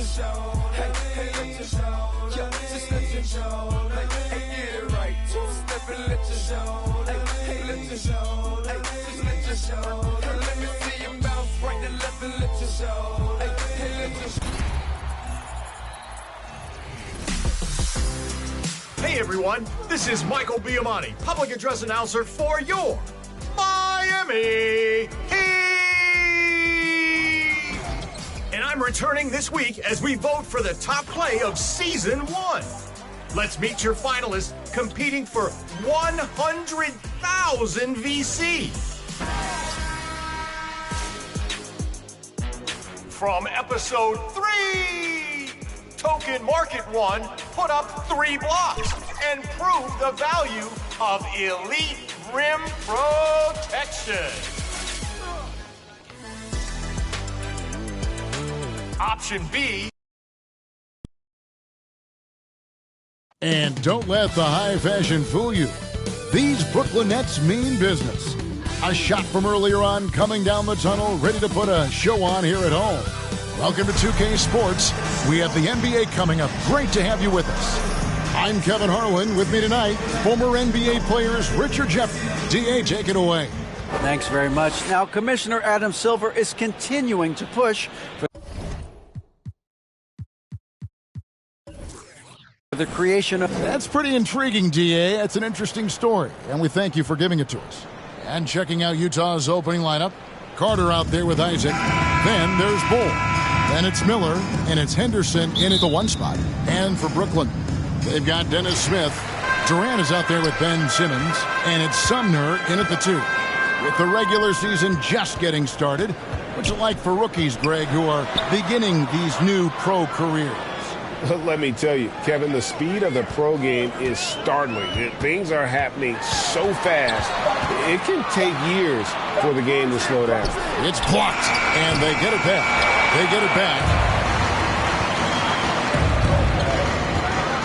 show. Hey, let your show. Just let your show. Hey, get it right. Two-step and let your show. Hey, let your show. Hey, just let your show. Hey, let me see you bounce right to left and let your show. Hey, let your show. Hey everyone, this is Michael Biamani, public address announcer for your Miami Heat! And I'm returning this week as we vote for the top play of Season 1. Let's meet your finalists competing for 100,000 VC. From Episode 3, Token Market 1 put up 3 blocks and proved the value of elite rim protection. Option B. And don't let the high fashion fool you. These Brooklyn Nets mean business. A shot from earlier on coming down the tunnel, ready to put a show on here at home. Welcome to 2K Sports. We have the NBA coming up. Great to have you with us. I'm Kevin Harlan. With me tonight, former NBA players Richard Jeffrey. DA, take it away. Thanks very much. Now, Commissioner Adam Silver is continuing to push for the creation of... That's pretty intriguing, DA. That's an interesting story, and we thank you for giving it to us. And checking out Utah's opening lineup, Carter out there with Isaac. Then there's Bull. Then it's Miller, and it's Henderson in at the 1 spot. And for Brooklyn, they've got Dennis Smith. Durant is out there with Ben Simmons, and it's Sumner in at the 2. With the regular season just getting started, what's it like for rookies, Greg, who are beginning these new pro careers? Let me tell you, Kevin, the speed of the pro game is startling. Things are happening so fast, it can take years for the game to slow down. It's blocked, and they get it back. They get it back.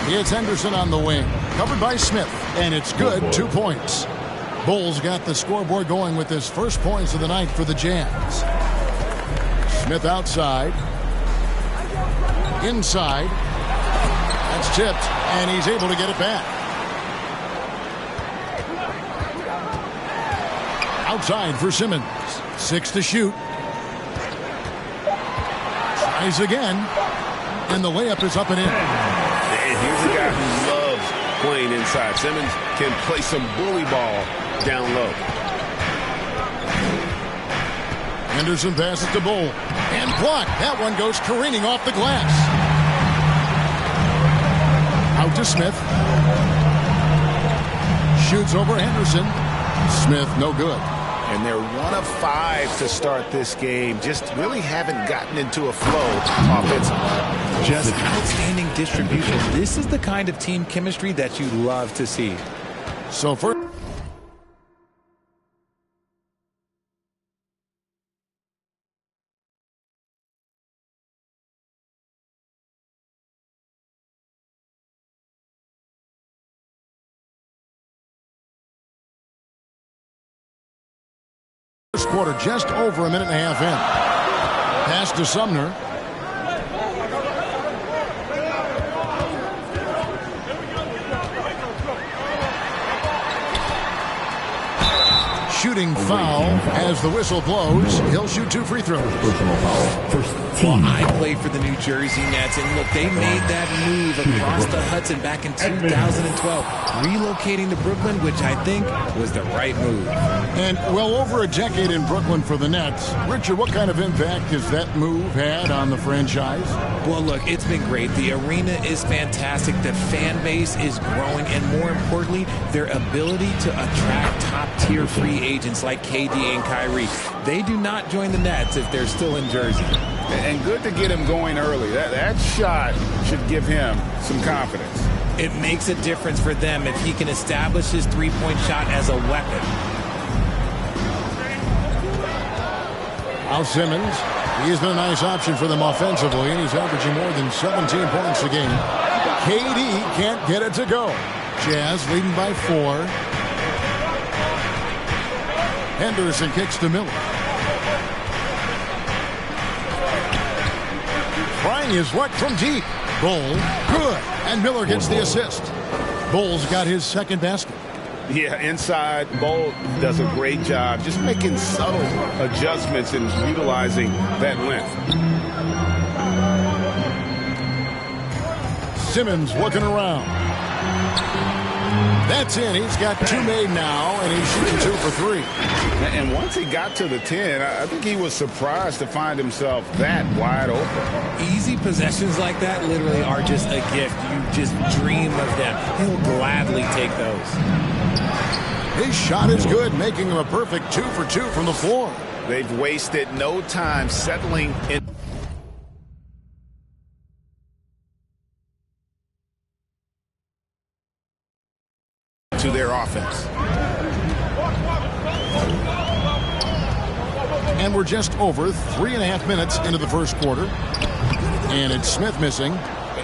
It's Henderson on the wing, covered by Smith, and it's good, 2 points. Bulls got the scoreboard going with his first points of the night for the Jazz. Smith outside. Inside. That's tipped, and he's able to get it back. Outside for Simmons. 6 to shoot. Tries again, and the layup is up and in. And here's a guy who loves playing inside. Simmons can play some bully ball down low. Henderson passes to Bull. And blocked. That one goes careening off the glass. Out to Smith. Shoots over Henderson. Smith, no good. And they're 1 of 5 to start this game. Just really haven't gotten into a flow offensively. Just outstanding distribution. This is the kind of team chemistry that you love to see. So for first quarter, just over a minute and a half in. Pass to Sumner. Shooting foul as the whistle blows. He'll shoot 2 free throws. Well, I played for the New Jersey Nets, and look, they made that move across the Hudson back in 2012, relocating to Brooklyn, which I think was the right move. And well over a decade in Brooklyn for the Nets. Richard, what kind of impact has that move had on the franchise? Well, look, it's been great. The arena is fantastic. The fan base is growing, and more importantly, their ability to attract top-tier free agents like KD and Kyrie. They do not join the Nets if they're still in Jersey. And good to get him going early. That shot should give him some confidence. It makes a difference for them if he can establish his three-point shot as a weapon. Al Simmons, he's been a nice option for them offensively, and he's averaging more than 17 points a game. KD can't get it to go. Jazz leading by 4. Henderson kicks to Miller. Trying his luck from deep. Bull, good. And Miller gets the assist. Bull's got his second basket. Yeah, inside, Bull does a great job just making subtle adjustments and utilizing that length. Simmons looking around. That's in. He's got 2 made now, and he's shooting 2 for 3. And once he got to the 10, I think he was surprised to find himself that wide open. Easy possessions like that literally are just a gift. You just dream of them. He'll gladly take those. His shot is good, making him a perfect 2 for 2 from the floor. They've wasted no time settling in. To their offense. And we're just over 3.5 minutes into the first quarter. And it's Smith missing.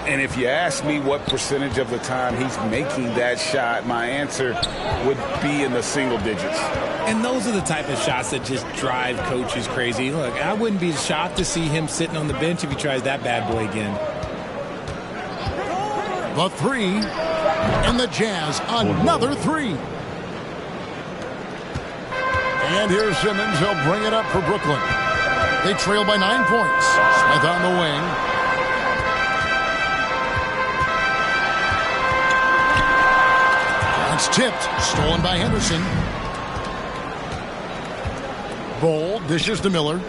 And if you ask me what percentage of the time he's making that shot, my answer would be in the single digits. And those are the type of shots that just drive coaches crazy. Look, I wouldn't be shocked to see him sitting on the bench if he tries that bad boy again. The 3. And the Jazz, another 3. And here's Simmons. He'll bring it up for Brooklyn. They trail by 9 points. Smith on the wing. It's tipped. Stolen by Henderson. Bull dishes to Miller.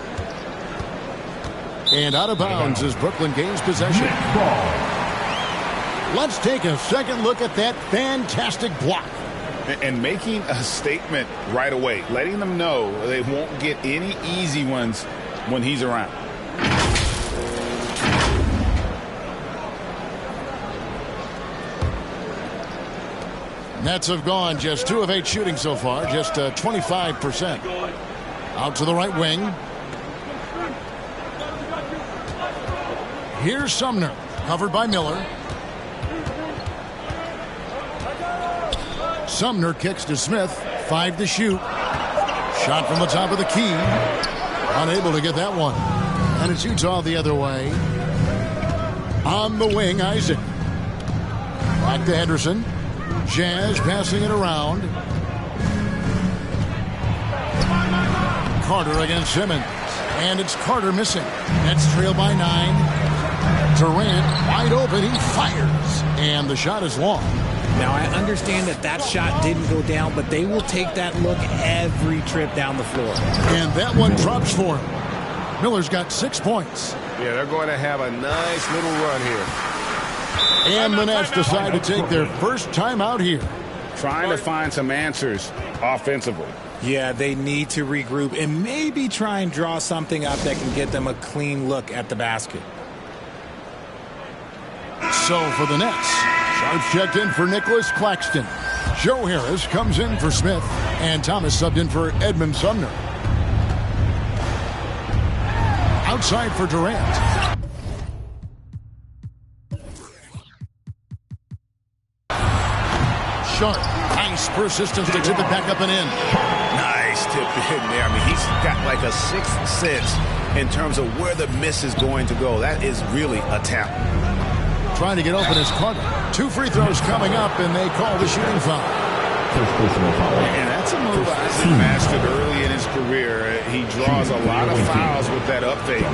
And out of bounds as Brooklyn gains possession. Let's take a second look at that fantastic block. And making a statement right away, letting them know they won't get any easy ones when he's around. Nets have gone just 2 of 8 shooting so far, just 25%. Out to the right wing. Here's Sumner, covered by Miller. Sumner kicks to Smith. 5 to shoot. Shot from the top of the key. Unable to get that one. And it's Utah the other way. On the wing, Isaac. Back to Henderson. Jazz passing it around. Carter against Simmons. And it's Carter missing. Nets trail by 9. Durant wide open. He fires. And the shot is long. Now, I understand that shot didn't go down, but they will take that look every trip down the floor. And that one drops for him. Miller's got 6 points. Yeah, they're going to have a nice little run here. And the Nets decide to take their first time out here. Trying to find some answers offensively. Yeah, they need to regroup and maybe try and draw something up that can get them a clean look at the basket. So for the Nets, Sharps checked in for Nicholas Claxton. Joe Harris comes in for Smith. And Thomas subbed in for Edmund Sumner. Outside for Durant. Sharp. Nice persistence to tip it back up and in. Nice tip in there. I mean, he's got like a sixth sense in terms of where the miss is going to go. That is really a talent. Trying to get open is Carter. 2 free throws coming up, and they call the shooting foul. And that's a move Isaac mastered early in his career. He draws a lot of fouls with that up fake.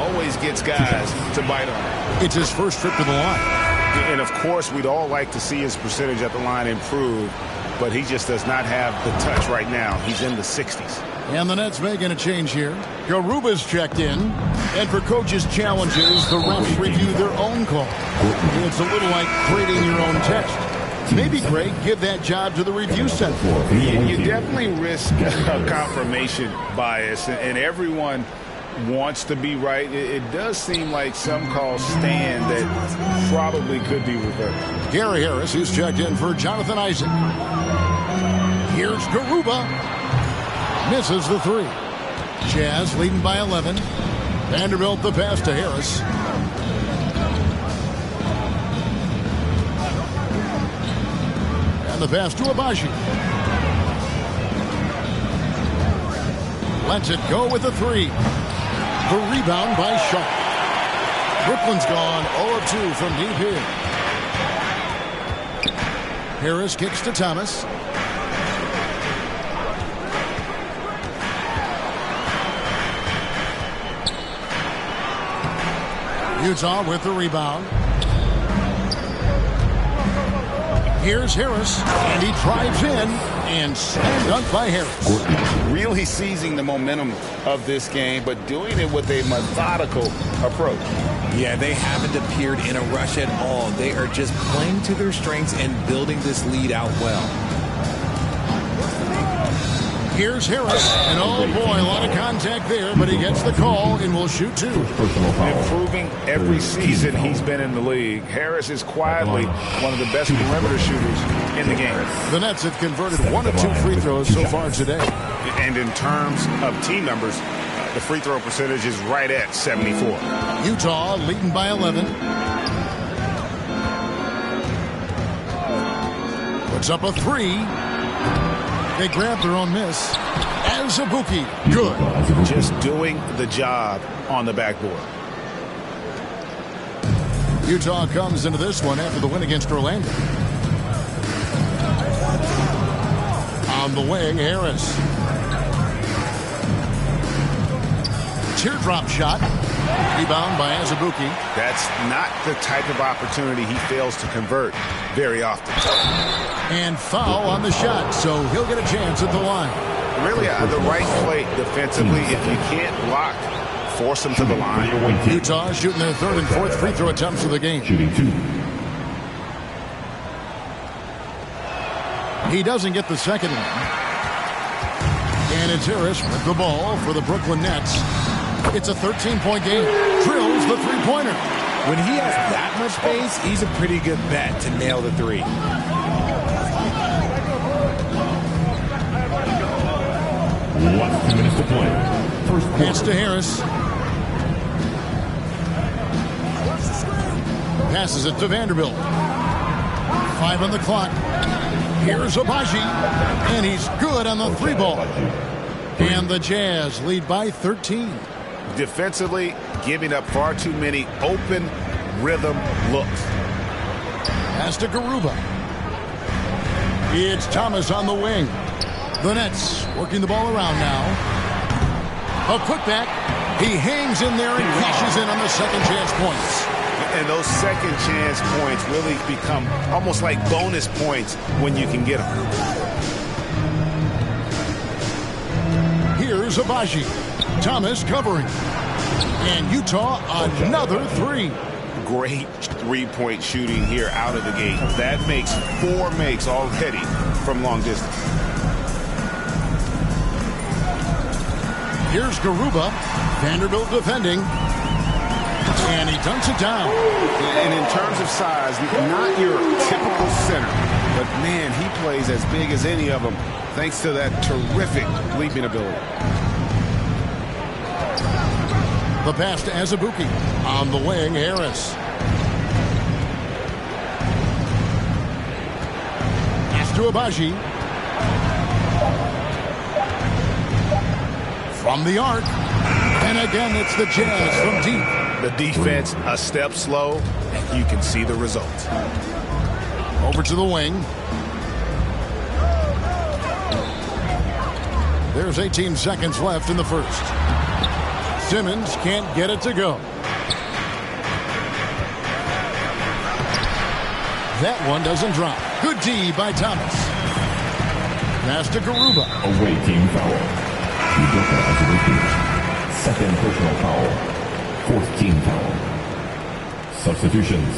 Always gets guys to bite on. It's his first trip to the line. And, of course, we'd all like to see his percentage at the line improve, but he just does not have the touch right now. He's in the 60s. And the Nets making a change here. Garuba's checked in. And for coaches' challenges, the refs review their own call. It's a little like grading your own test. Maybe, Greg, give that job to the review center. You definitely risk a confirmation bias, and everyone wants to be right. It does seem like some calls stand that probably could be reversed. Gary Harris is checked in for Jonathan Isaac. Here's Garuba. Misses the 3. Jazz leading by 11. Vanderbilt the pass to Harris. And the pass to Abaji. Lets it go with the 3. The rebound by Sharp. Brooklyn's gone 0 of 2 from deep here. Harris kicks to Thomas. Utah with the rebound. Here's Harris, and he drives in, and slam dunk by Harris. Really seizing the momentum of this game, but doing it with a methodical approach. Yeah, they haven't appeared in a rush at all. They are just playing to their strengths and building this lead out well. Here's Harris, and oh boy, a lot of contact there, but he gets the call and will shoot 2. Improving every season he's been in the league. Harris is quietly one of the best perimeter shooters in the game. The Nets have converted 1 of 2 free throws so far today. And in terms of team numbers, the free throw percentage is right at 74. Utah leading by 11. Puts up a 3. They grab their own miss. Azubuike, good. Just doing the job on the backboard. Utah comes into this one after the win against Orlando. On the wing, Harris. Teardrop shot. Rebound by Azubuike. That's not the type of opportunity he fails to convert very often. And foul on the shot, so he'll get a chance at the line. Really the right play defensively. If you can't block, force him to the line. Utah shooting their 3rd and 4th free throw attempts of the game. He doesn't get the second one. And it's Harris with the ball for the Brooklyn Nets. It's a 13-point game. Drills the three-pointer. When he has that much space, he's a pretty good bet to nail the 3. 2 minutes to play. First quarter. Pass to Harris. Passes it to Vanderbilt. 5 on the clock. Here's Abaji, and he's good on the 3 ball. And the Jazz lead by 13. Defensively, giving up far too many open rhythm looks. Pass to Garuba. It's Thomas on the wing. The Nets working the ball around now. A putback. He hangs in there and cashes in on the second chance points. And those second chance points really become almost like bonus points when you can get them. Here's Abaji. Thomas covering. And Utah another 3. Great three-point shooting here out of the gate. That makes 4 makes already from long distance. Here's Garuba. Vanderbilt defending. And he dunks it down. And in terms of size, not your typical center. But, man, he plays as big as any of them thanks to that terrific leaping ability. The pass to Azubuike. On the wing, Harris. Pass to Abaji. From the arc. And again, it's the Jazz from deep. The defense a step slow, and you can see the results. Over to the wing. There's 18 seconds left in the first. Simmons can't get it to go. That one doesn't drop. Good D by Thomas. Pass to Garuba. Away team foul. Second personal foul. 4th team foul. Substitutions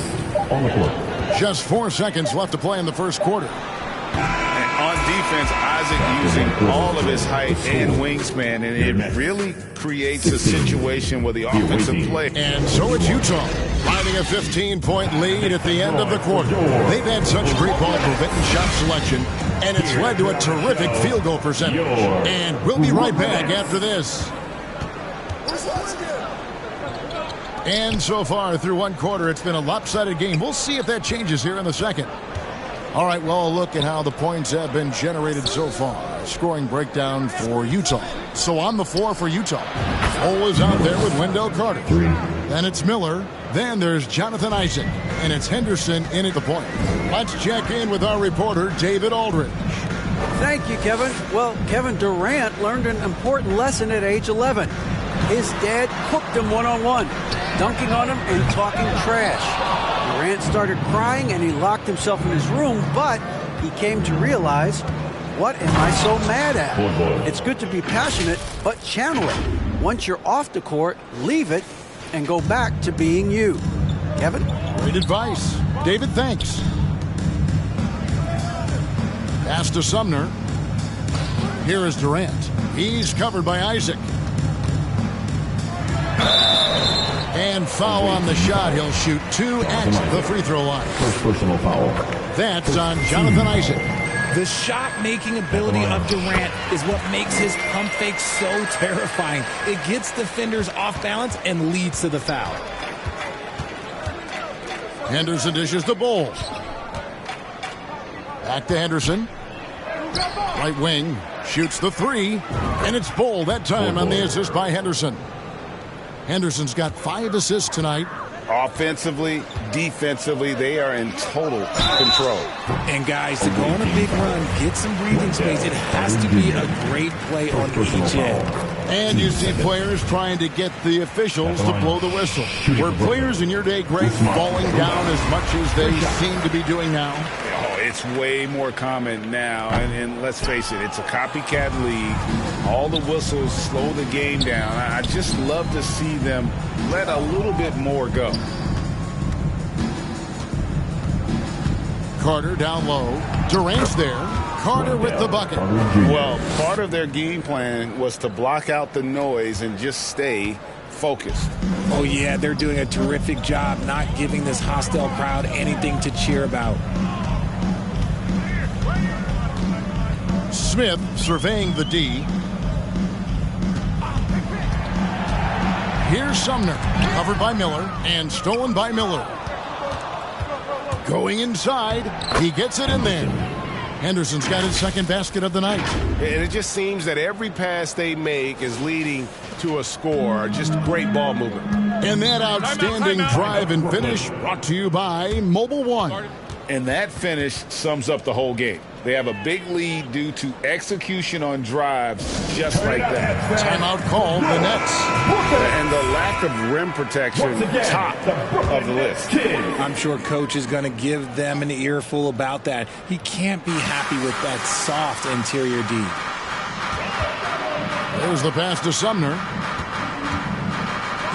on the court. Just 4 seconds left to play in the first quarter. And on defense, Isaac using all of his height and wingspan, and it really creates a situation where the offensive play. And so it's Utah, finding a 15-point lead at the end of the quarter. They've had such great ball movement and shot selection, and it's led to a terrific field goal percentage. And we'll be right back after this. And so far, through one quarter, it's been a lopsided game. We'll see if that changes here in the second. All right, well, a look at how the points have been generated so far. Scoring breakdown for Utah. So on the floor for Utah, Cole is out there with Wendell Carter. Then it's Miller. Then there's Jonathan Isaac. And it's Henderson in at the point. Let's check in with our reporter, David Aldridge. Thank you, Kevin. Well, Kevin Durant learned an important lesson at age 11. His dad cooked him one-on-one, dunking on him and talking trash. Durant started crying and he locked himself in his room, but he came to realize, what am I so mad at? It's good to be passionate, but channel it. Once you're off the court, leave it and go back to being you. Kevin? Great advice. David, thanks. Pass to Sumner. Here is Durant. He's covered by Isaac. And foul on the shot. He'll shoot 2 at the free throw line. First personal foul. That's on Jonathan Isaac. The shot-making ability of Durant is what makes his pump fake so terrifying. It gets defenders off balance and leads to the foul. Henderson dishes the ball. Back to Henderson. Right wing. Shoots the 3. And it's Bull that time on the assist by Henderson. Henderson's got 5 assists tonight. Offensively, defensively, they are in total control. And guys, to go on a big run, get some breathing space, it has to be a great play on each end. And you see players trying to get the officials to blow the whistle. Were players in your day, Greg, falling down as much as they seem to be doing now? Oh, it's way more common now. And let's face it, it's a copycat league. All the whistles slow the game down. I just love to see them let a little bit more go. Carter down low. Durant's there. Carter with the bucket. Well, part of their game plan was to block out the noise and just stay focused. Oh, yeah, they're doing a terrific job not giving this hostile crowd anything to cheer about. Smith surveying the D. Here's Sumner, covered by Miller and stolen by Miller. Going inside, he gets it in there. Henderson's got his second basket of the night. And it just seems that every pass they make is leading to a score. Just great ball movement. And that outstanding drive and finish brought to you by Mobile One. And that finish sums up the whole game. They have a big lead due to execution on drives just like that. Timeout called, the Nets. And the lack of rim protection, top of the list. I'm sure coach is going to give them an earful about that. He can't be happy with that soft interior D. There's the pass to Sumner.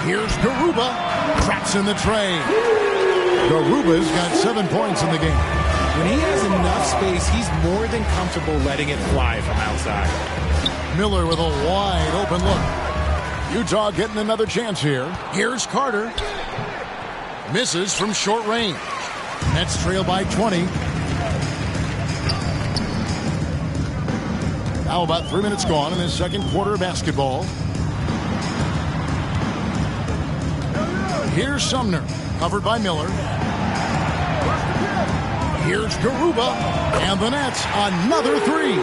Here's Garuba. Traps in the tray. Garuba's got 7 points in the game. When he has enough space, he's more than comfortable letting it fly from outside. Miller with a wide open look. Utah getting another chance here. Here's Carter. Misses from short range. Nets trail by 20. Now about 3 minutes gone in this second quarter of basketball. Here's Sumner, covered by Miller. Here's Garuba, and the Nets, another 3.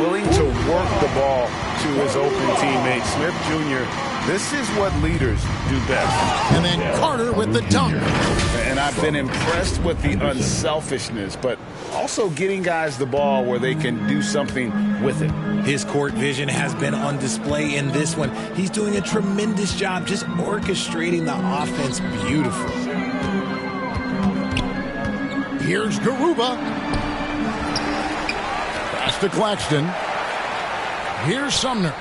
Willing to work the ball to his open teammate, Smith Jr. This is what leaders do best. And then Carter with the dunk. And I've been impressed with the unselfishness, but also getting guys the ball where they can do something with it. His court vision has been on display in this one. He's doing a tremendous job just orchestrating the offense beautifully. Here's Garuba. Pass to Claxton. Here's Sumner.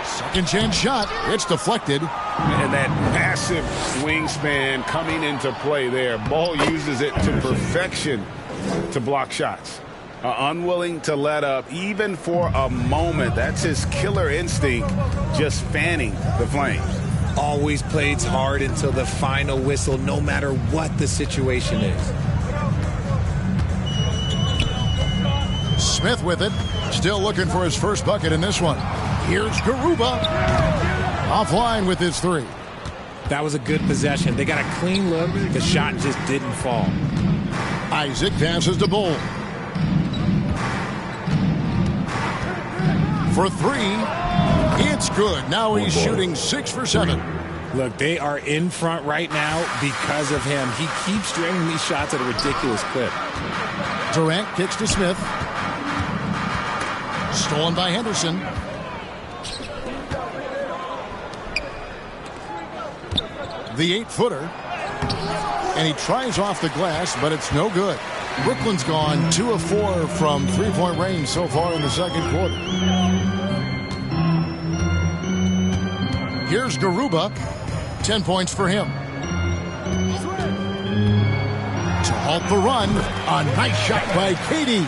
Second chance shot. It's deflected. And that massive wingspan coming into play there. Ball uses it to perfection to block shots. Unwilling to let up even for a moment. That's his killer instinct, just fanning the flames. Always plays hard until the final whistle, no matter what the situation is. Smith with it. Still looking for his first bucket in this one. Here's Garuba. Offline with his 3. That was a good possession. They got a clean look. The shot just didn't fall. Isaac passes to Bull. for three. It's good. Now he's shooting 6 for 7. Look, they are in front right now because of him. He keeps draining these shots at a ridiculous clip. Durant kicks to Smith. Stolen by Henderson. The 8-footer. And he tries off the glass, but it's no good. Brooklyn's gone 2 of 4 from three-point range so far in the second quarter. Here's Garuba. 10 points for him. To halt the run, a nice shot by KD.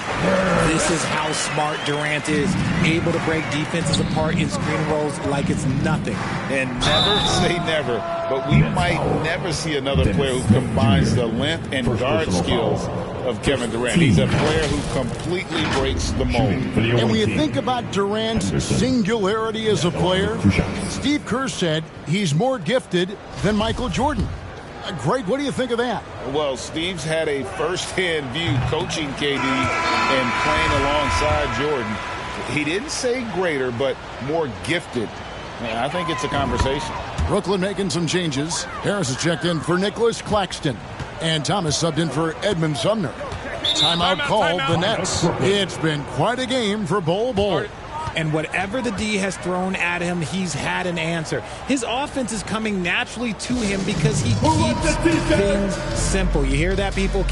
This is how smart Durant is, able to break defenses apart in screen rolls like it's nothing. And never say never, but we might never see another player who combines the length and guard skills of Kevin Durant. He's a player who completely breaks the mold. And when you think about Durant's singularity as a player, Steve Kerr said he's more gifted than Michael Jordan. Greg, what do you think of that? Well, Steve's had a first-hand view coaching KD and playing alongside Jordan. He didn't say greater, but more gifted. And I think it's a conversation. Brooklyn making some changes. Harris is checked in for Nicholas Claxton. And Thomas subbed in for Edmund Sumner. Timeout called the Nets. It's been quite a game for Bol Bol. And whatever the D has thrown at him, he's had an answer. His offense is coming naturally to him because he keeps things simple. You hear that, people?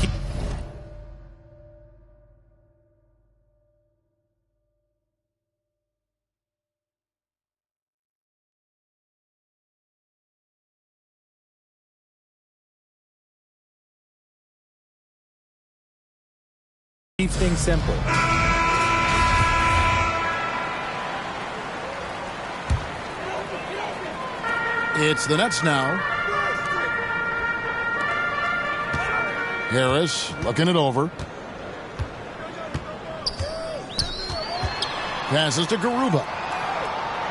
Keeps things simple. It's the Nets now. Harris looking it over. Passes to Garuba.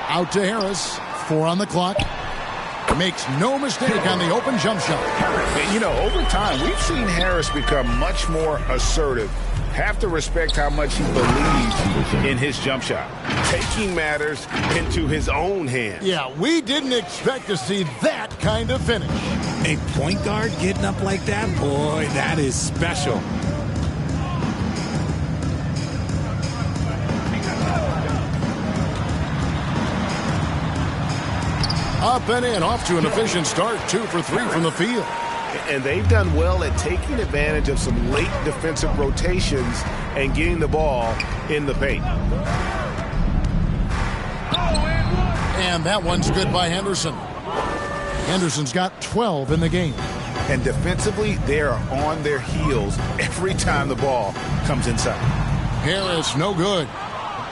Out to Harris. 4 on the clock. Makes no mistake on the open jump shot. You know, over time, we've seen Harris become much more assertive. Have to respect how much he believes in his jump shot. Taking matters into his own hands. Yeah, we didn't expect to see that kind of finish. A point guard getting up like that, boy, that is special. Up and in, off to an efficient start. 2 for 3 from the field. And they've done well at taking advantage of some late defensive rotations and getting the ball in the paint. And that one's good by Henderson. Henderson's got 12 in the game. And defensively, they are on their heels every time the ball comes inside. Harris, no good.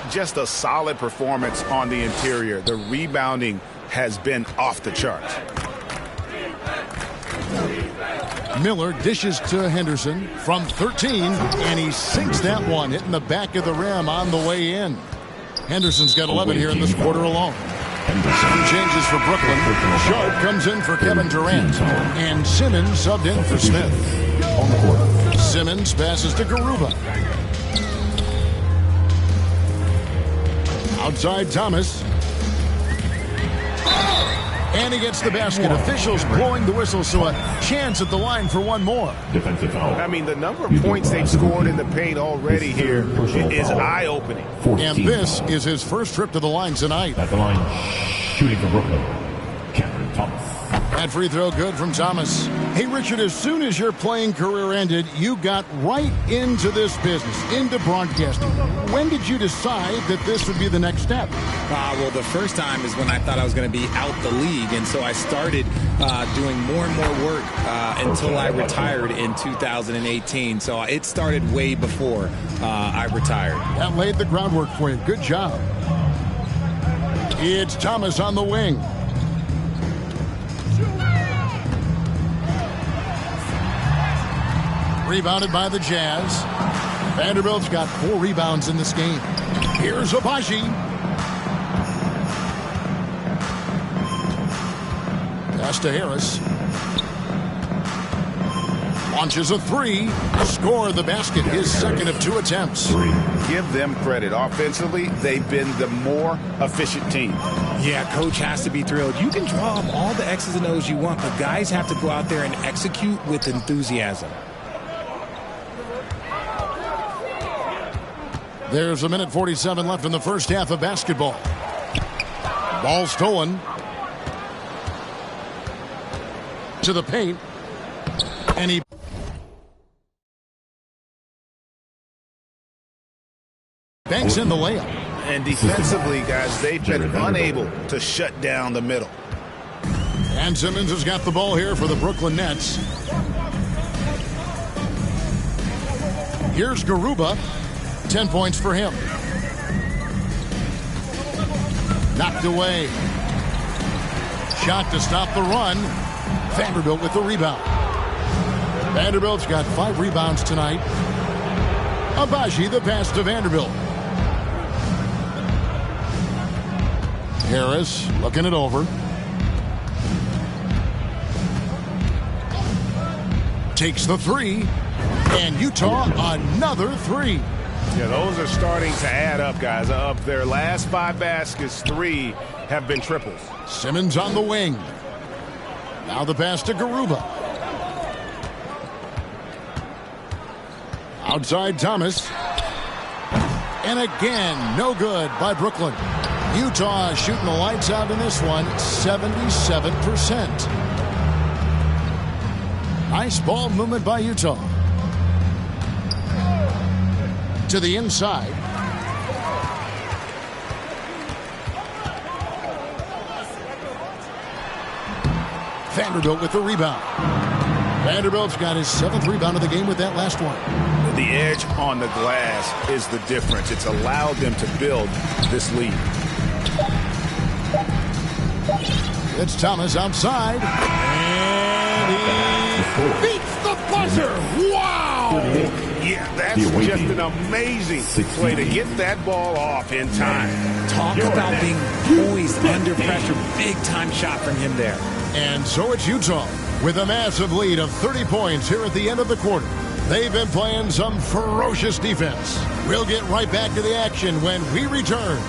Just a solid performance on the interior. The rebounding has been off the charts. Miller dishes to Henderson from 13, and he sinks that one, hitting the back of the rim on the way in. Henderson's got 11 here in this quarter alone. Some changes for Brooklyn. Sharp comes in for Kevin Durant, and Simmons subbed in for Smith. Simmons passes to Garuba. Outside Thomas. And he gets the basket. Officials blowing the whistle, so a chance at the line for one more. Defensive foul. I mean, the number of points they've scored in the paint already here is eye-opening. And this is his first trip to the line tonight. At the line, shooting for Brooklyn, Cameron Thomas. That free throw good from Thomas. Hey, Richard, as soon as your playing career ended, you got right into this business, into broadcasting. When did you decide that this would be the next step? Well, the first time is when I thought I was going to be out the league, and so I started doing more and more work until I retired in 2018. So it started way before I retired. That laid the groundwork for you. Good job. It's Thomas on the wing. Rebounded by the Jazz. Vanderbilt's got 4 rebounds in this game. Here's Abaji. Pass to Harris. Launches a three. Score the basket. His second of 2 attempts. Give them credit. Offensively, they've been the more efficient team. Yeah, coach has to be thrilled. You can draw up all the X's and O's you want, but guys have to go out there and execute with enthusiasm. There's a minute 47 left in the first half of basketball. Ball stolen. To the paint. And he banks in the layup. And defensively, guys, they've been unable to shut down the middle. And Simmons has got the ball here for the Brooklyn Nets. Here's Garuba. 10 points for him. Knocked away. Shot to stop the run. Vanderbilt with the rebound. Vanderbilt's got 5 rebounds tonight. Abaji the pass to Vanderbilt. Harris looking it over. Takes the three. And Utah another three. Yeah, those are starting to add up, guys. Of their last 5 baskets, 3 have been triples. Simmons on the wing. Now the pass to Garuba. Outside Thomas. And again, no good by Brooklyn. Utah shooting the lights out in this one, 77%. Nice ball movement by Utah. To the inside. Vanderbilt with the rebound. Vanderbilt's got his 7th rebound of the game with that last one. The edge on the glass is the difference. It's allowed them to build this lead. It's Thomas outside. And he beats the buzzer. Wow! Yeah, that's just an amazing play to get that ball off in time. Talk about being poised under pressure. Big time shot from him there. And so it's Utah with a massive lead of 30 points here at the end of the quarter. They've been playing some ferocious defense. We'll get right back to the action when we return.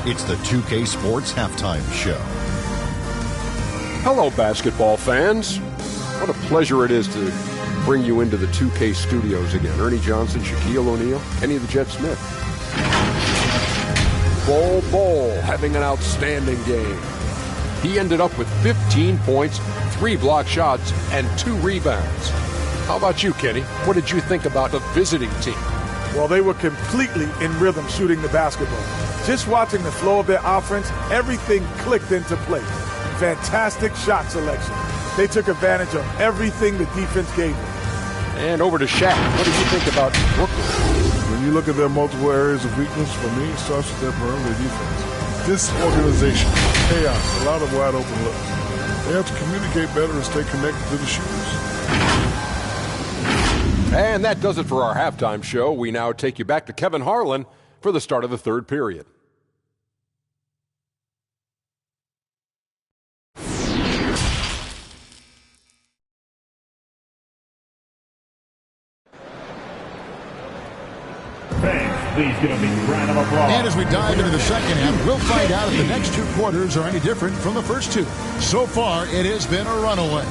It's the 2K Sports Halftime Show. Hello, basketball fans. What a pleasure it is to bring you into the 2K studios again. Ernie Johnson, Shaquille O'Neal, Kenny the Jet Smith. Bol having an outstanding game. He ended up with 15 points, 3 block shots, and 2 rebounds. How about you, Kenny? What did you think about the visiting team? Well, they were completely in rhythm shooting the basketball. Just watching the flow of their offense, everything clicked into place. Fantastic shot selection. They took advantage of everything the defense gave them. And over to Shaq. What did you think about Brooklyn? When you look at their multiple areas of weakness, for me, it starts with their perimeter defense. Disorganization, chaos, a lot of wide open looks. They have to communicate better and stay connected to the shooters. And that does it for our halftime show. We now take you back to Kevin Harlan for the start of the 3rd period. And as we dive into the second half, we'll find out if the next 2 quarters are any different from the first 2. So far, it has been a runaway.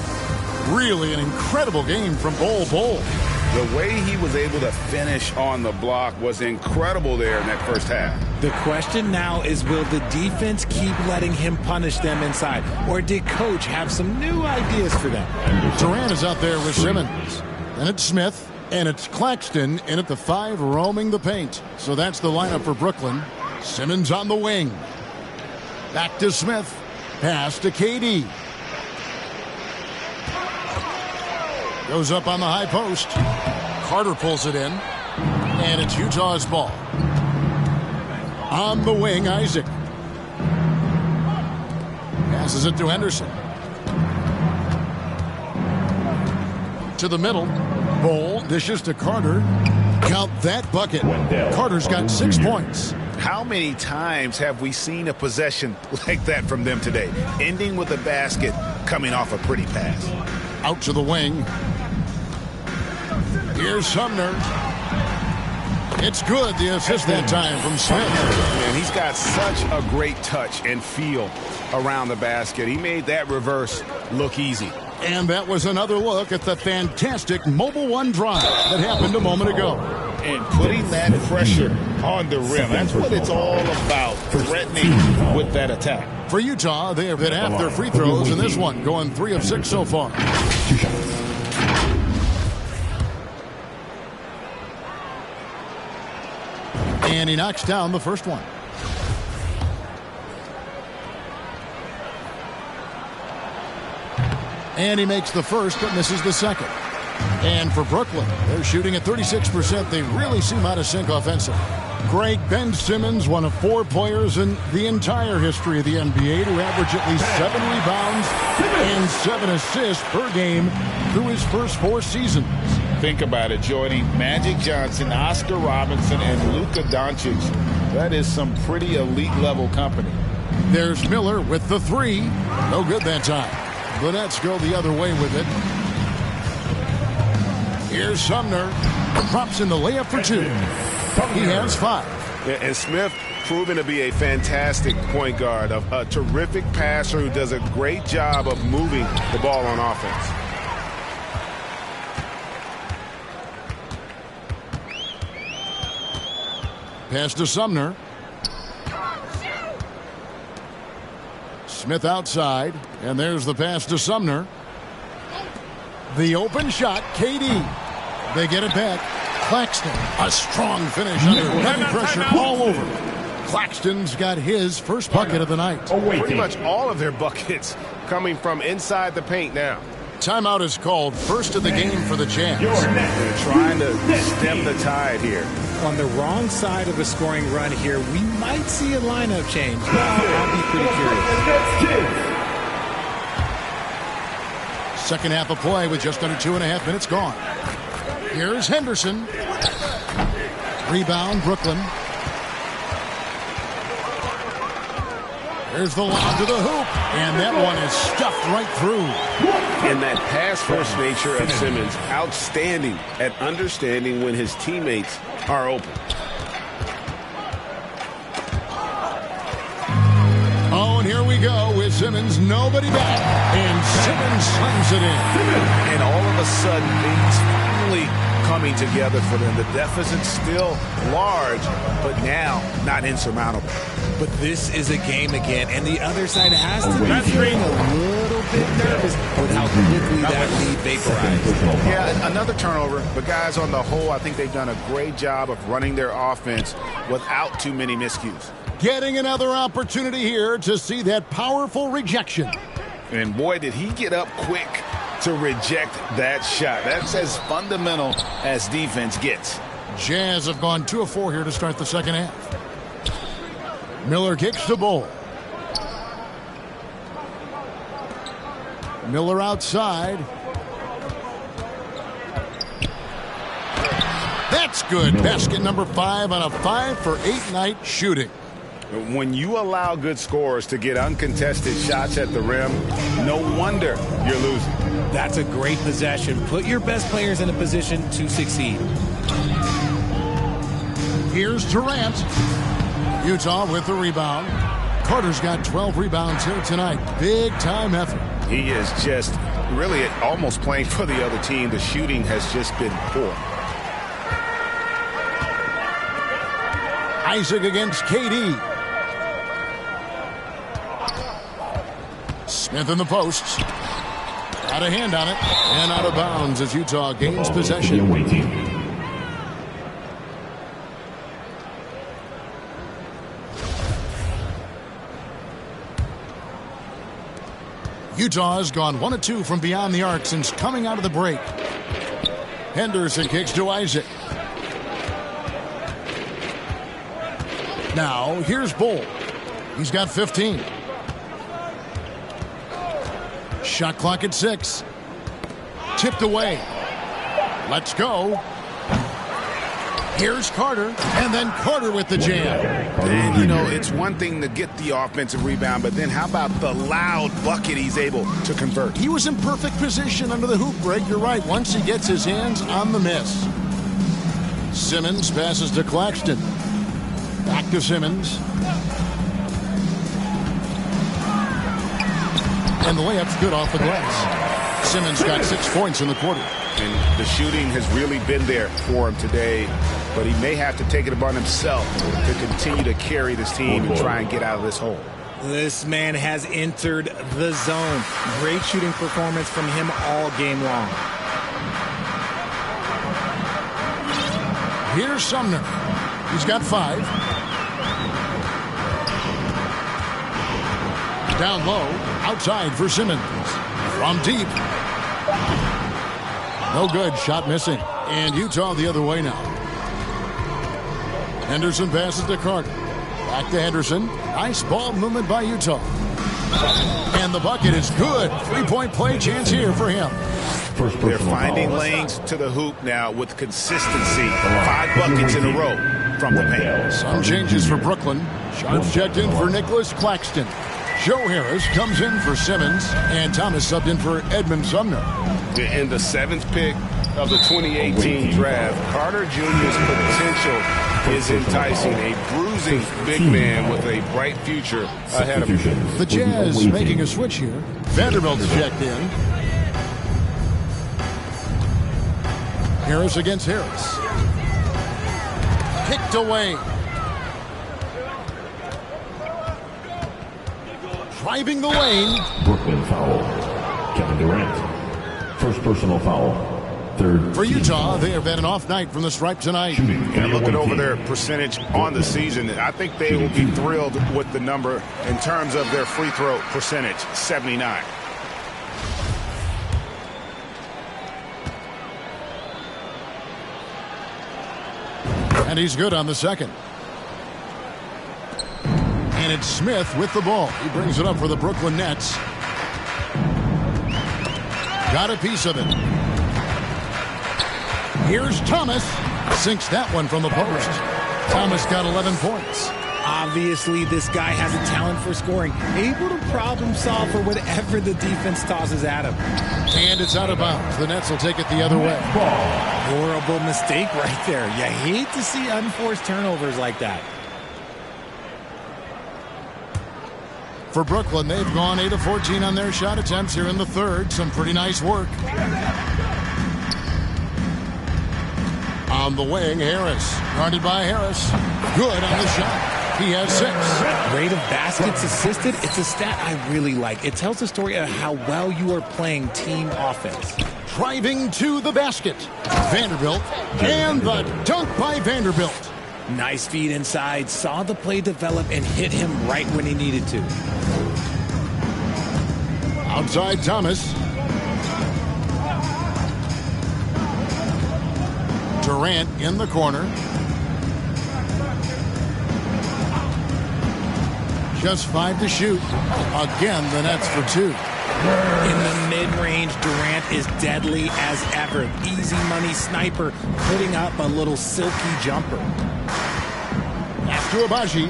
Really an incredible game from Bol. The way he was able to finish on the block was incredible there in that first half. The question now is, will the defense keep letting him punish them inside? Or did Coach have some new ideas for them? Durant is out there with Simmons. And it's Smith. And it's Claxton in at the 5 roaming the paint. So that's the lineup for Brooklyn. Simmons on the wing. Back to Smith. Pass to KD. Goes up on the high post. Carter pulls it in. And it's Utah's ball. On the wing, Isaac. Passes it to Henderson. To the middle. Bol dishes to Carter. Count that bucket. Carter's got 6 points. How many times have we seen a possession like that from them today? Ending with a basket, coming off a pretty pass. Out to the wing. Here's Sumner. It's good, the assist that time from Smith. Man, he's got such a great touch and feel around the basket. He made that reverse look easy. And that was another look at the fantastic Mobile One drive that happened a moment ago. And putting that pressure on the rim. That's what it's all about, threatening with that attack. For Utah, they have hit half their free throws in this one, going 3 of 6 so far. 2 shots. And he knocks down the first one. And he makes the first, but misses the second. And for Brooklyn, they're shooting at 36%. They really seem out of sync offensively. Greg, Ben Simmons, one of 4 players in the entire history of the NBA to average at least 7 rebounds and 7 assists per game through his first 4 seasons. Think about it, joining Magic Johnson, Oscar Robinson, and Luka Doncic. That is some pretty elite-level company. There's Miller with the 3. No good that time. The Nets go the other way with it. Here's Sumner. Drops in the layup for 2. He has 5. And Smith proven to be a fantastic point guard, a terrific passer who does a great job of moving the ball on offense. Pass to Sumner. Smith outside, and there's the pass to Sumner. The open shot, KD. They get it back. Claxton, a strong finish under heavy pressure all over. Claxton's got his first bucket of the night. Pretty much all of their buckets coming from inside the paint now. Timeout is called, first of the game for the Jazz. They're trying to stem the tide here. On the wrong side of a scoring run here, we might see a lineup change. I'll be pretty curious. Second half of play with just under 2.5 minutes gone. Here's Henderson. Rebound, Brooklyn. There's the lob to the hoop, and that one is stuffed right through. And that pass-first nature of Simmons, outstanding at understanding when his teammates are open. Oh, and here we go with Simmons, nobody back, and Simmons slams it in. And all of a sudden, things finally coming together for them. The deficit's still large, but now not insurmountable. But this is a game again, and the other side has to be feeling a little bit nervous with how quickly that lead vaporized. Yeah, another turnover, but guys, on the whole, I think they've done a great job of running their offense without too many miscues. Getting another opportunity here to see that powerful rejection. And boy, did he get up quick to reject that shot. That's as fundamental as defense gets. Jazz have gone 2 of 4 here to start the second half. Miller kicks the ball. Miller outside. That's good. Basket number 5 on a 5-for-8 night shooting. When you allow good scorers to get uncontested shots at the rim, no wonder you're losing. That's a great possession. Put your best players in a position to succeed. Here's Durant. Utah with the rebound. Carter's got 12 rebounds here tonight. Big time effort. He is just really almost playing for the other team. The shooting has just been poor. Isaac against KD. Smith in the posts. Got a hand on it. And out of bounds as Utah gains possession. Utah has gone 1 of 2 from beyond the arc since coming out of the break. Henderson kicks to Isaac. Now, here's Bull. He's got 15. Shot clock at 6. Tipped away. Let's go. Here's Carter, and then Carter with the jam. And, you know, it's one thing to get the offensive rebound, but then how about the loud bucket he's able to convert? He was in perfect position under the hoop break. You're right, once he gets his hands on the miss. Simmons passes to Claxton. Back to Simmons. And the layup's good off the glass. Simmons got 6 points in the quarter. And the shooting has really been there for him today, but he may have to take it upon himself to continue to carry this team and try and get out of this hole. This man has entered the zone. Great shooting performance from him all game long. Here's Sumner. He's got 5. Down low, outside for Simmons. From deep. No good, shot missing. And Utah the other way now. Henderson passes to Carter. Back to Henderson. Nice ball movement by Utah. And the bucket is good. 3-point play chance here for him. They're finding lanes to the hoop now with consistency. 5 buckets in a row from the paint. Some changes for Brooklyn. Sharps checked in for Nicholas Claxton. Joe Harris comes in for Simmons, and Thomas subbed in for Edmund Sumner. In the 7th pick of the 2018 draft, Carter Jr.'s potential is enticing. A bruising big man with a bright future ahead of him. The Jazz making a switch here. Vanderbilt's checked in. Harris against Harris. Kicked away. Driving the lane. Brooklyn foul. Kevin Durant. First personal foul. Third. For Utah, they have had an off night from the stripe tonight. And looking over their percentage on the season, I think they will be thrilled with the number in terms of their free throw percentage, 79. And he's good on the second. And it's Smith with the ball. He brings it up for the Brooklyn Nets. Got a piece of it. Here's Thomas. Sinks that one from the post. Thomas got 11 points. Obviously, this guy has a talent for scoring. Able to problem solve for whatever the defense tosses at him. And it's out of bounds. The Nets will take it the other way. Horrible mistake right there. You hate to see unforced turnovers like that. For Brooklyn, they've gone 8 of 14 on their shot attempts here in the third. Some pretty nice work. On the wing, Harris. Guarded by Harris. Good on the shot. He has 6. Rate of baskets assisted. It's a stat I really like. It tells the story of how well you are playing team offense. Driving to the basket. Vanderbilt. And the dunk by Vanderbilt. Nice feed inside. Saw the play develop and hit him right when he needed to. Outside Thomas. Durant in the corner. Just 5 to shoot. Again, the Nets for 2. In the mid-range, Durant is deadly as ever. Easy money sniper, putting up a little silky jumper. Back to Abaji.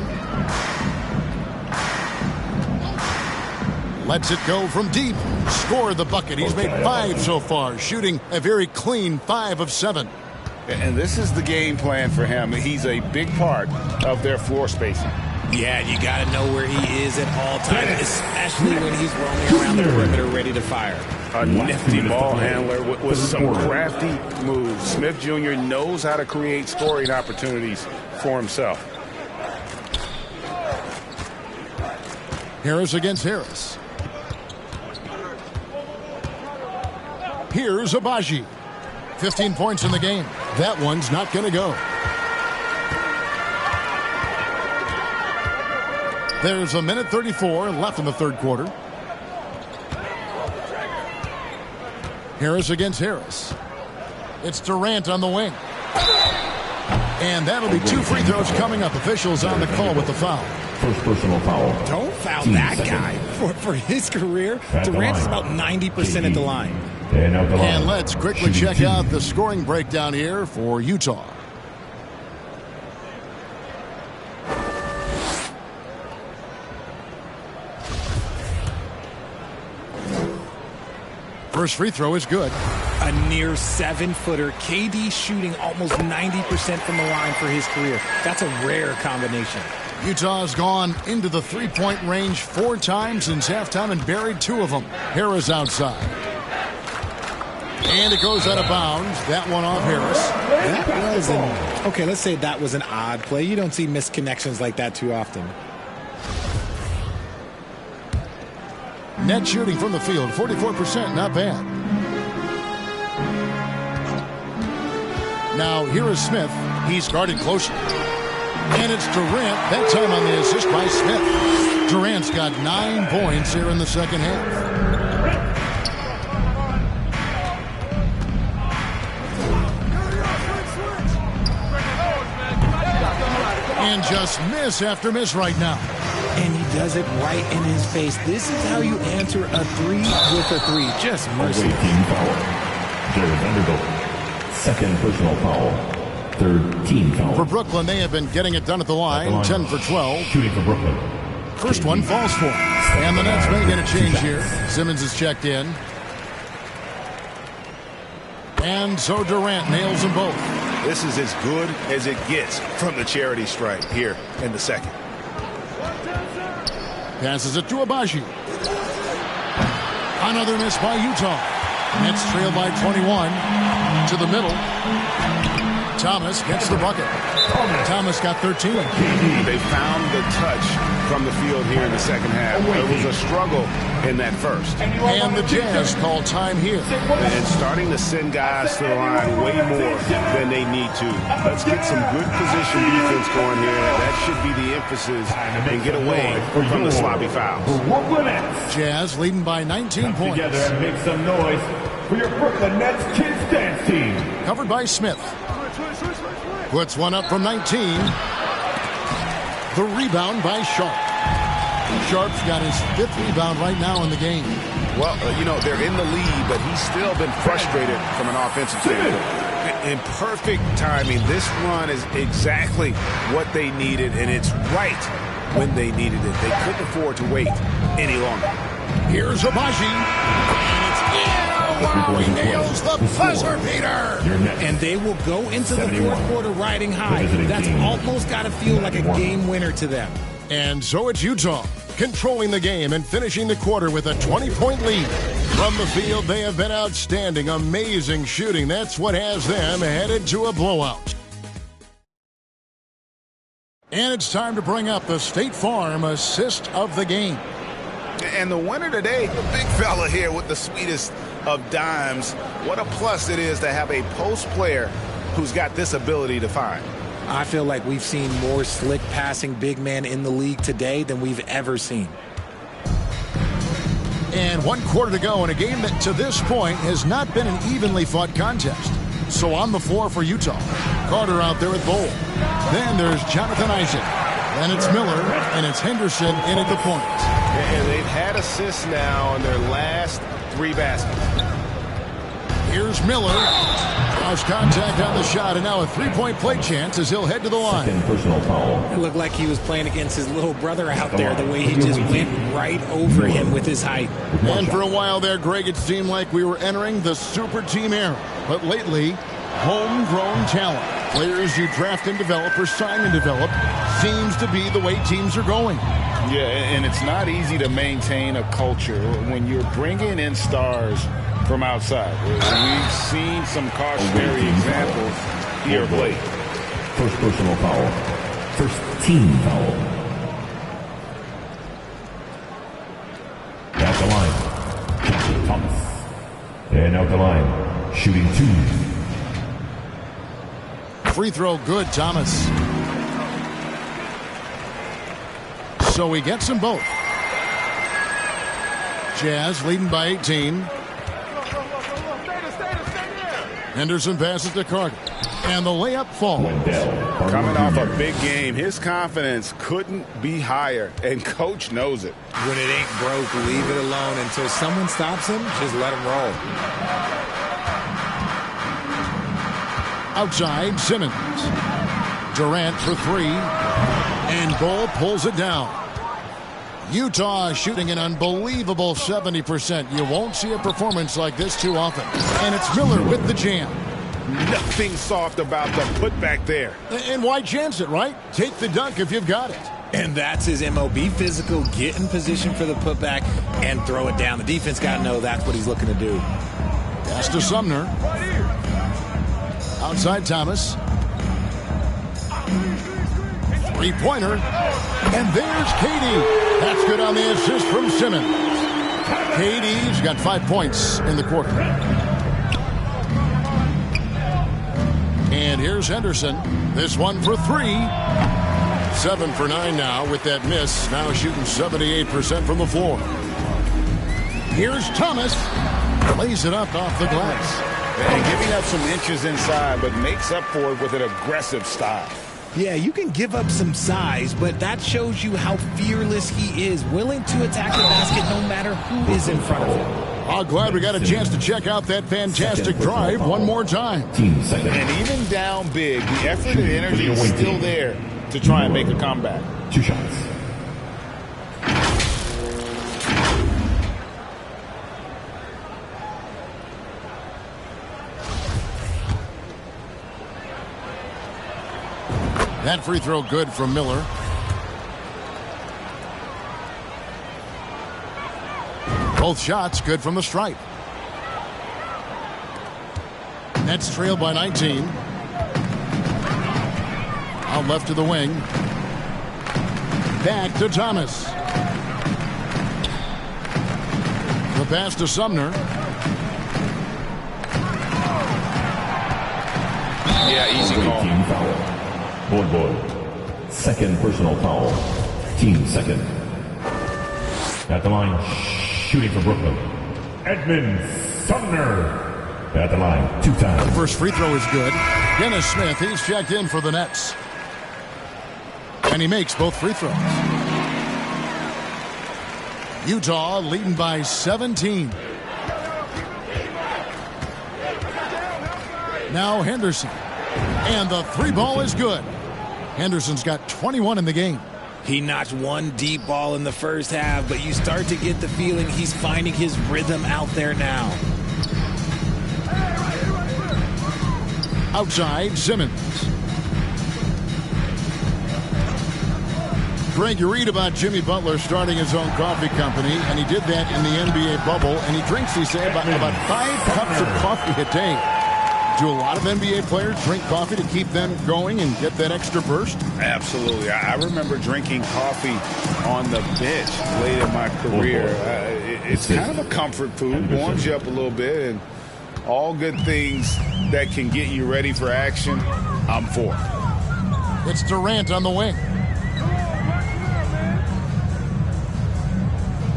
Lets it go from deep. Scored the bucket. He's made 5 so far, shooting a very clean 5 of 7. And this is the game plan for him. He's a big part of their floor spacing. Yeah, you got to know where he is at all times, especially when he's roaming around the perimeter ready to fire. A nifty ball handler with some crafty moves. Smith Jr. knows how to create scoring opportunities for himself. Harris against Harris. Here's Abaji. 15 points in the game. That one's not going to go. There's a minute 34 left in the third quarter. Harris against Harris. It's Durant on the wing. And that'll be 2 free throws coming up. Officials on the call with the foul. First personal foul. Don't foul that guy. For his career, Durant is about 90% at the line. And let's quickly check out the scoring breakdown here for Utah. First free throw is good. A near 7-footer. KD shooting almost 90% from the line for his career. That's a rare combination. Utah's gone into the three-point range 4 times since halftime and buried 2 of them. Harris outside. And it goes out of bounds. That one off Harris. That was okay, let's say that was an odd play. You don't see missed connections like that too often. Net shooting from the field, 44%, not bad. Now here is Smith. He's guarded closely. And it's Durant, that time on the assist by Smith. Durant's got 9 points here in the second half. And just miss after miss right now. And he does it right in his face. This is how you answer a 3 with a 3. Just mercy. Team foul. Jared Vanderbilt. Second personal foul. Third team foul. For Brooklyn, they have been getting it done at the line. 10 for 12. Shooting for Brooklyn. First one falls for him. And the Nets may get a change here. Simmons is checked in. And so Durant nails them both. This is as good as it gets from the charity stripe here in the second. Passes it to Abaji. Another miss by Utah. Nets trail by 21. To the middle. Thomas gets the bucket. Thomas got 13. They found the touch from the field here in the second half. There was a struggle in that first. And the Jazz call time here. And starting to send guys to the line way more than they need to. Let's get some good position defense going here. That should be the emphasis and get away from the sloppy fouls. Jazz leading by 19 points. Together and make some noise for your Brooklyn Nets Kids Dance Team. Covered by Smith. Puts one up from 19. The rebound by Sharp. Sharp's got his 5th rebound right now in the game. Well, they're in the lead, but he's still been frustrated from an offensive standpoint. In perfect timing, this run is exactly what they needed, and it's right when they needed it. They couldn't afford to wait any longer. Here's Abaji. Wow, he nails the buzzer beater. And they will go into the fourth quarter riding high. That's almost got to feel like a game winner to them. And so it's Utah, controlling the game and finishing the quarter with a 20-point lead. From the field, they have been outstanding. Amazing shooting. That's what has them headed to a blowout. And it's time to bring up the State Farm assist of the game. And the winner today, the big fella here with the sweetest of dimes. What a plus it is to have a post player who's got this ability to find. I feel like we've seen more slick passing big man in the league today than we've ever seen. And 1 quarter to go in a game that to this point has not been an evenly fought contest. So on the floor for Utah. Carter out there with Bowl. Then there's Jonathan Isaac. Then it's Miller, and it's Henderson in at the point. And they've had assists now on their last 3 baskets. Here's Miller. Lost contact on the shot, and now a 3-point play chance as he'll head to the line. Personal foul. It looked like he was playing against his little brother out there, the way he just went right over him with his height. And for a while there, Greg, it seemed like we were entering the super team era. But lately, homegrown talent, players you draft and develop or sign and develop, seems to be the way teams are going. Yeah, and it's not easy to maintain a culture when you're bringing in stars from outside. We've seen some cautionary examples here of late. First personal foul. First team foul. Out the line. Thomas. And out the line. Shooting 2. Free throw good, Thomas. So he gets them both. Jazz leading by 18. Henderson passes to Carter. And the layup falls. Coming off a big game, his confidence couldn't be higher, and coach knows it. When it ain't broke, leave it alone. Until someone stops him, just let him roll. Outside, Simmons. Durant for 3. And Bull pulls it down. Utah shooting an unbelievable 70%. You won't see a performance like this too often. And it's Miller with the jam. Nothing soft about the putback there. And why chance it, right? Take the dunk if you've got it. And that's his MO. Be physical, get in position for the putback, and throw it down. The defense got to know that's what he's looking to do. Pass to Sumner. Outside Thomas. Three-pointer. And there's KD. That's good on the assist from Simmons. KD's got 5 points in the quarter. And here's Henderson. This one for 3. 7 for 9 now with that miss. Now shooting 78% from the floor. Here's Thomas. Lays it up off the glass. And giving up some inches inside, but makes up for it with an aggressive style. Yeah, you can give up some size, but that shows you how fearless he is, willing to attack the basket no matter who is in front of him. Oh, glad we got a chance to check out that fantastic drive one more time. And even down big, the effort and energy is still there to try and make a comeback. 2 shots. That free throw good from Miller. Both shots good from the stripe. Nets trailed by 19. Out left to the wing. Back to Thomas. The pass to Sumner. Yeah, easy call. Team foul. Boyd. Second personal foul. Team second. At the line, shooting for Brooklyn. Edmund Sumner. At the line, 2 times. First free throw is good. Dennis Smith, he's checked in for the Nets. And he makes both free throws. Utah leading by 17. Now Henderson. And the 3 ball is good. Henderson's got 21 in the game. He notched 1 deep ball in the first half, but you start to get the feeling he's finding his rhythm out there now. Outside, Simmons. Greg, you read about Jimmy Butler starting his own coffee company, and he did that in the NBA bubble, and he drinks, he said, about 5 cups of coffee a day. Do a lot of NBA players drink coffee to keep them going and get that extra burst? Absolutely. I remember drinking coffee on the bench late in my career. It's kind of a comfort food, warms you up a little bit, and all good things that can get you ready for action, I'm for. It's Durant on the wing.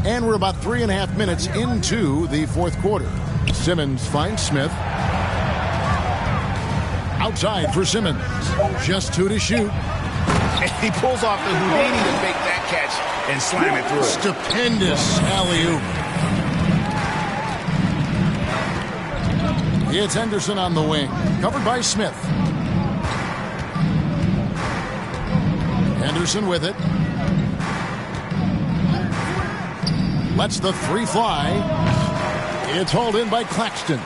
And we're about 3.5 minutes into the fourth quarter. Simmons finds Smith. Outside for Simmons. Just 2 to shoot. And he pulls off the Houdini to make that catch and slam it through. Stupendous alley-oop. It's Henderson on the wing. Covered by Smith. Henderson with it. Lets the 3 fly. It's hauled in by Claxton.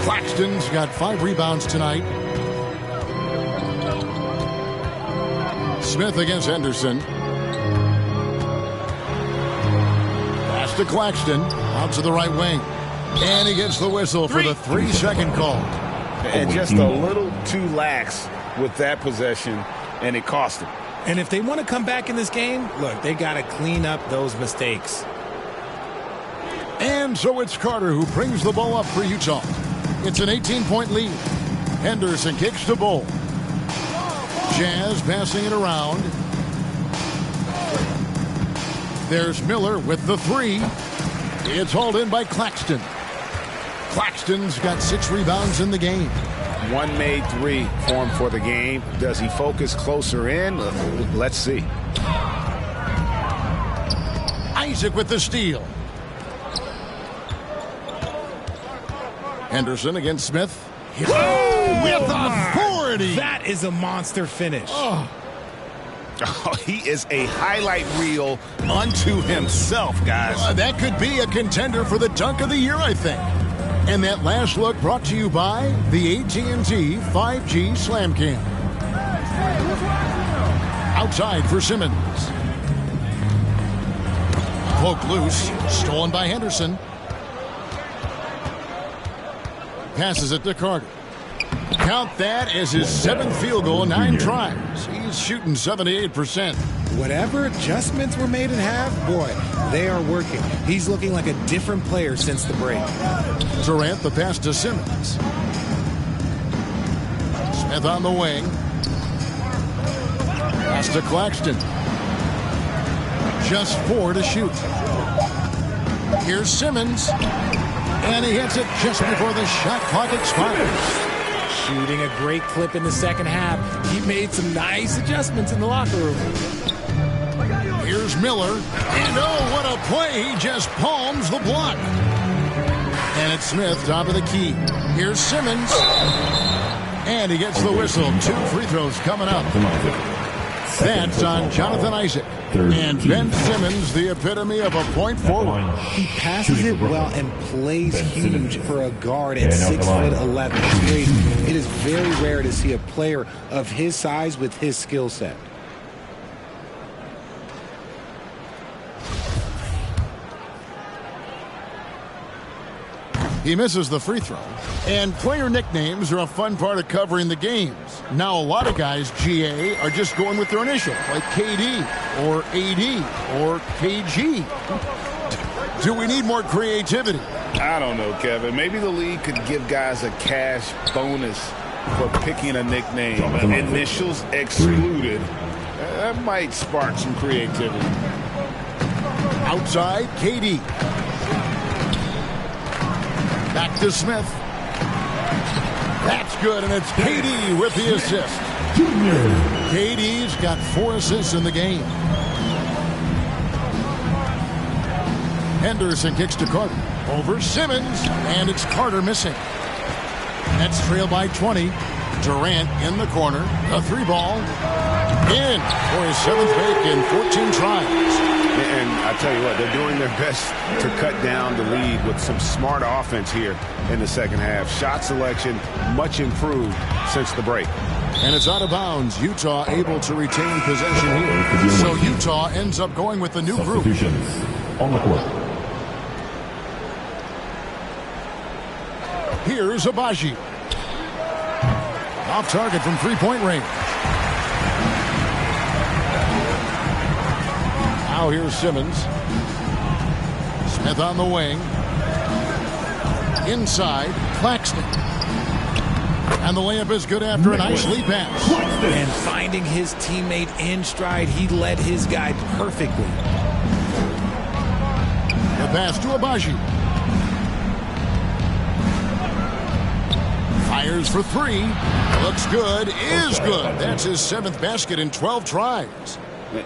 Claxton's got 5 rebounds tonight. Smith against Henderson. Pass to Claxton. Out to the right wing. And he gets the whistle for the 3-second call. And just a little too lax with that possession, and it cost him. And if they want to come back in this game, look, they got to clean up those mistakes. And so it's Carter who brings the ball up for Utah. It's an 18-point lead. Henderson kicks the ball. Jazz passing it around. There's Miller with the 3. It's hauled in by Claxton. Claxton's got 6 rebounds in the game. 1 made 3 for him for the game. Does he focus closer in? Let's see. Isaac with the steal. Henderson against Smith. Oh, with authority. That is a monster finish. Oh. Oh, he is a highlight reel unto himself, guys. That could be a contender for the dunk of the year, I think. And that last look brought to you by the AT&T 5G Slam Cam. Outside for Simmons. Poke loose. Stolen by Henderson. Passes it to Carter. Count that as his 7th field goal in 9 tries. He's shooting 78%. Whatever adjustments were made in half, boy, they are working. He's looking like a different player since the break. Durant, the pass to Simmons. Smith on the wing. Pass to Claxton. Just 4 to shoot. Here's Simmons. And he hits it just before the shot clock expires. Shooting a great clip in the second half. He made some nice adjustments in the locker room. Here's Miller. And oh, what a play. He just palms the block. And it's Smith, top of the key. Here's Simmons. And he gets the whistle. 2 free throws coming up. That's on Jonathan Isaac. And Ben Simmons, the epitome of a point forward. He passes it well and plays huge for a guard at 6'11". It is very rare to see a player of his size with his skill set. He misses the free throw. And player nicknames are a fun part of covering the games. Now, a lot of guys, GA, are just going with their initial, like KD or AD or KG. Do we need more creativity? I don't know, Kevin. Maybe the league could give guys a cash bonus for picking a nickname. Initials excluded. That might spark some creativity. Outside, KD. Back to Smith. That's good, and it's KD with the assist. KD's got 4 assists in the game. Henderson kicks to Carter. Over Simmons, and it's Carter missing. Nets trail by 20. Durant in the corner. A 3-ball. In for his 7th make in 14 tries. And I tell you what, they're doing their best to cut down the lead with some smart offense here in the second half. Shot selection much improved since the break. And it's out of bounds. Utah able to retain possession here. So Utah ends up going with the new group. On the court. Here's Abaji. Off target from 3-point range. Now here's Simmons. Smith on the wing. Inside, Claxton. And the layup is good after a nice lead pass. And finding his teammate in stride, he led his guy perfectly. The pass to Abaji. Fires for 3. Looks good. Is good. That's his 7th basket in 12 tries.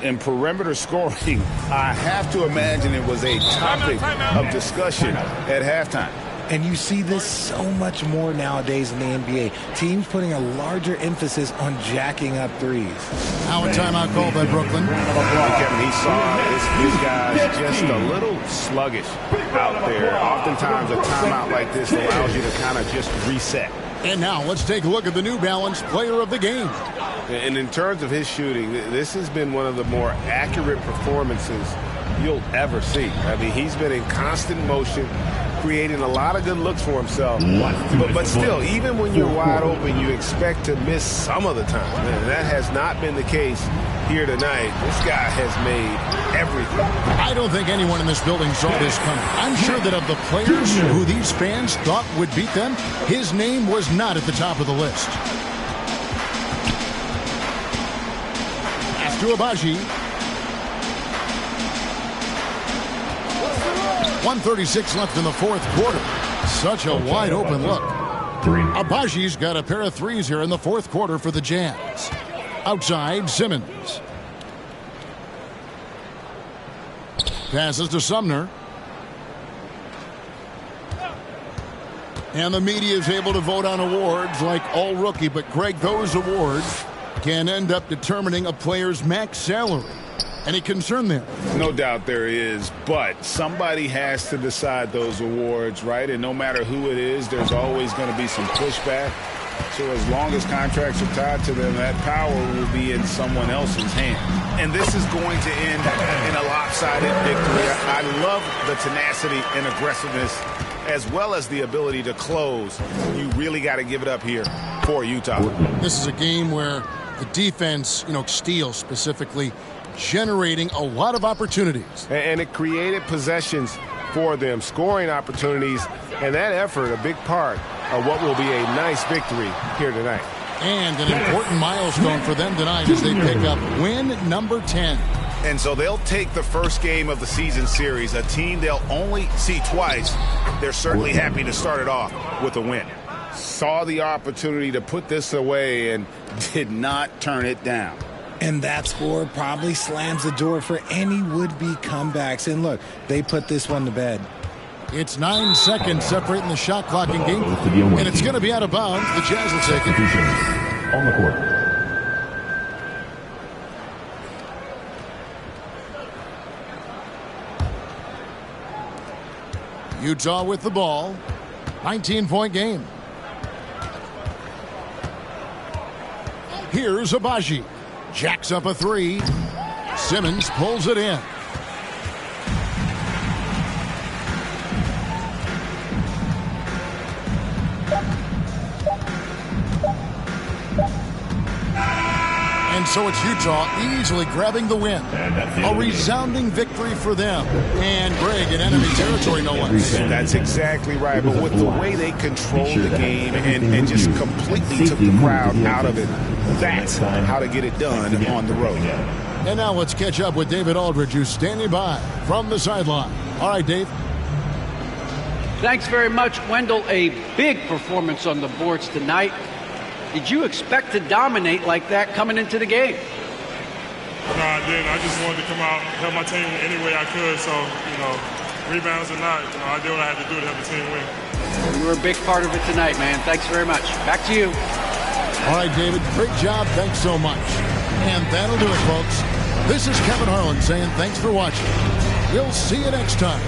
In perimeter scoring, I have to imagine it was a topic of discussion at halftime. And you see this so much more nowadays in the NBA. Teams putting a larger emphasis on jacking up threes. Now a timeout called by Brooklyn. Kevin, he saw his guys just a little sluggish out there. Oftentimes a timeout like this allows you to kind of just reset. And now let's take a look at the New Balance player of the game. And in terms of his shooting, this has been one of the more accurate performances you'll ever see. I mean, he's been in constant motion, creating a lot of good looks for himself. But still, even when you're wide open, you expect to miss some of the time. And that has not been the case here tonight. This guy has made everything. I don't think anyone in this building saw this coming. I'm sure that of the players who these fans thought would beat them, his name was not at the top of the list. Pass to Abaji. 1:36 left in the 4th quarter. Such a wide open look. Abaji's got a pair of threes here in the 4th quarter for the Jazz. Outside, Simmons. Passes to Sumner. And the media is able to vote on awards like All Rookie. But, Greg, those awards can end up determining a player's max salary. Any concern there? No doubt there is, but somebody has to decide those awards, right? And no matter who it is, there's always going to be some pushback. So as long as contracts are tied to them, that power will be in someone else's hands. And this is going to end in a lopsided victory. I love the tenacity and aggressiveness as well as the ability to close. You really got to give it up here for Utah. This is a game where the defense, Steele specifically, generating a lot of opportunities. And it created possessions for them, scoring opportunities, and that effort, a big part of what will be a nice victory here tonight. And an important milestone for them tonight as they pick up win number 10. And so they'll take the first game of the season series, a team they'll only see twice. They're certainly happy to start it off with a win. Saw the opportunity to put this away and did not turn it down. And that score probably slams the door for any would-be comebacks. And look, they put this one to bed. It's 9 seconds separating the shot clock in game. And it's going to be out of bounds. The Jazz will take it. On the court. Utah with the ball. 19-point game. Here's Abaji. Jacks up a three. Simmons pulls it in. And so it's Utah easily grabbing the win. A resounding victory for them. And Greg in enemy territory, no less. That's exactly right. But with the way they controlled the game and just completely took the crowd out of it, that's how to get it done on the road. And now let's catch up with David Aldridge, who's standing by from the sideline. All right, Dave. Thanks very much, Wendell. A big performance on the boards tonight. Did you expect to dominate like that coming into the game? No, I didn't. I just wanted to come out, help my team any way I could. So, rebounds or not, I did what I had to do to help the team win. You were a big part of it tonight, man. Thanks very much. Back to you. All right, David. Great job. Thanks so much. And that'll do it, folks. This is Kevin Harlan saying thanks for watching. We'll see you next time.